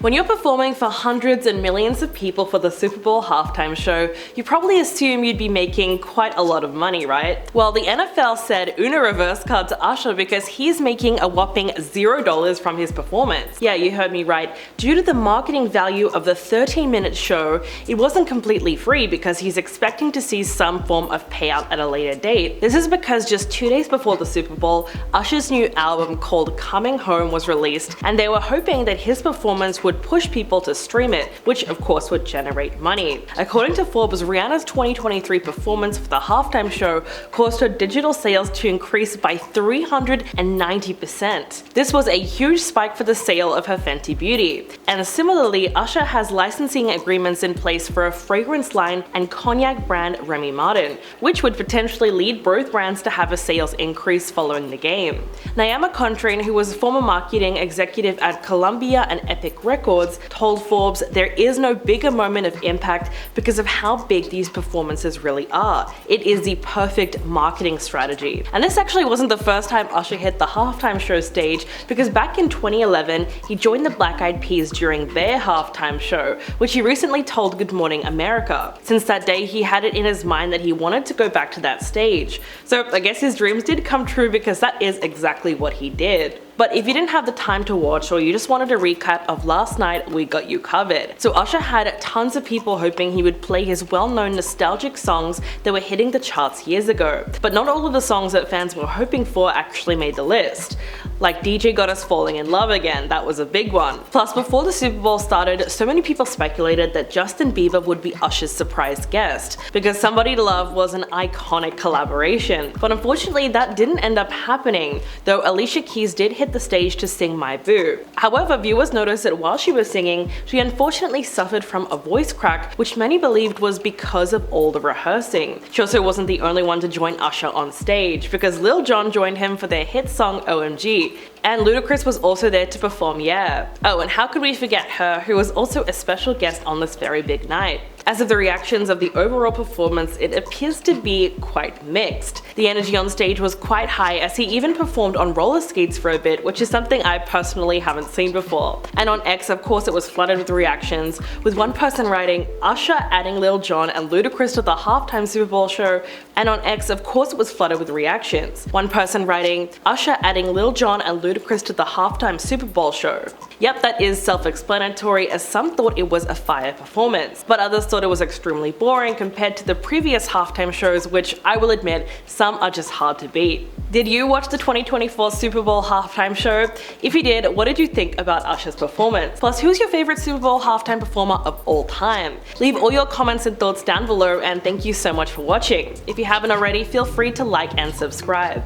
When you're performing for hundreds and millions of people for the Super Bowl halftime show, you probably assume you'd be making quite a lot of money, right? Well, the NFL said una reverse card to Usher because he's making a whopping $0 from his performance. Yeah, you heard me right. Due to the marketing value of the 13-minute show, it wasn't completely free because he's expecting to see some form of payout at a later date. This is because just 2 days before the Super Bowl, Usher's new album called Coming Home was released, and they were hoping that his performance would push people to stream it, which of course would generate money. According to Forbes, Rihanna's 2023 performance for the halftime show caused her digital sales to increase by 390%. This was a huge spike for the sale of her Fenty Beauty. And similarly, Usher has licensing agreements in place for a fragrance line and cognac brand Remy Martin, which would potentially lead both brands to have a sales increase following the game. Nyama Contrain, who was a former marketing executive at Columbia and Epic Records, told Forbes there is no bigger moment of impact because of how big these performances really are. It is the perfect marketing strategy. And this actually wasn't the first time Usher hit the halftime show stage, because back in 2011, he joined the Black Eyed Peas during their halftime show, which he recently told Good Morning America. Since that day, he had it in his mind that he wanted to go back to that stage. So I guess his dreams did come true, because that is exactly what he did. But if you didn't have the time to watch, or you just wanted a recap of last night, we got you covered. So Usher had tons of people hoping he would play his well-known nostalgic songs that were hitting the charts years ago. But not all of the songs that fans were hoping for actually made the list. Like DJ Got Us Falling in Love Again, that was a big one. Plus, before the Super Bowl started, so many people speculated that Justin Bieber would be Usher's surprise guest, because Somebody to Love was an iconic collaboration. But unfortunately, that didn't end up happening, though Alicia Keys did hit the stage to sing My Boo. However, viewers noticed that while she was singing, she unfortunately suffered from a voice crack, which many believed was because of all the rehearsing. She also wasn't the only one to join Usher on stage, because Lil Jon joined him for their hit song OMG, and Ludacris was also there to perform Yeah. Oh, and how could we forget her, who was also a special guest on this very big night. As of the reactions of the overall performance, it appears to be quite mixed. The energy on stage was quite high, as he even performed on roller skates for a bit, which is something I personally haven't seen before. And on X, of course, it was flooded with reactions, with one person writing, Usher adding Lil Jon and Ludacris to the halftime Super Bowl show. And on X, of course, it was flooded with reactions. One person writing, Usher adding Lil Jon and Ludacris to the halftime Super Bowl show. Yep, that is self-explanatory, as some thought it was a fire performance, but others thought it was extremely boring compared to the previous halftime shows, which I will admit, some are just hard to beat. Did you watch the 2024 Super Bowl halftime show? If you did, what did you think about Usher's performance? Plus, who's your favorite Super Bowl halftime performer of all time? Leave all your comments and thoughts down below, and thank you so much for watching. If you haven't already, feel free to like and subscribe.